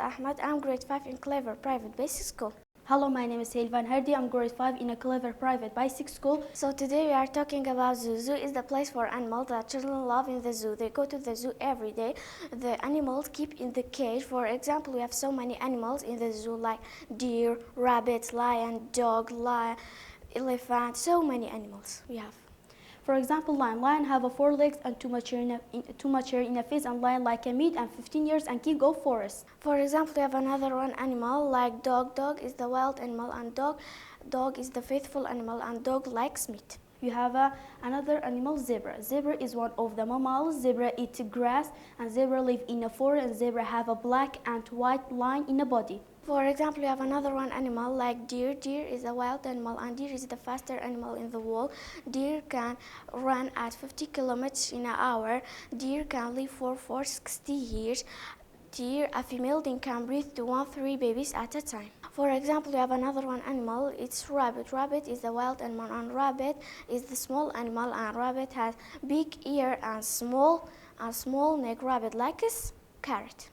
Ahmed. I'm grade 5 in Clever Private Basic School. Hello, my name is Helvan Hardy. I'm grade 5 in a Clever Private Basic School. So today we are talking about zoo. Zoo is the place for animals that children love in the zoo. They go to the zoo every day. The animals keep in the cage. For example, we have so many animals in the zoo like deer, rabbit, lion, dog, elephant, so many animals we have. For example, lion have a 4 legs and too much hair in a face, and lion like a meat and 15 years and can go forest. For example, we have another one animal like dog. Dog is the wild animal, and dog is the faithful animal, and dog likes meat. You have another animal, zebra. Zebra is one of the mammals. Zebra eat grass, and zebra live in a forest, and zebra have a black and white line in the body. For example, we have another one animal like deer. Deer is a wild animal, and deer is the fastest animal in the world. Deer can run at 50 kilometers an hour. Deer can live for 60 years. Deer, a female deer, can breed to 1-3 babies at a time. For example, we have another one animal, it's rabbit. Rabbit is the wild animal, and rabbit is the small animal, and rabbit has big ear and small neck. Rabbit likes carrot.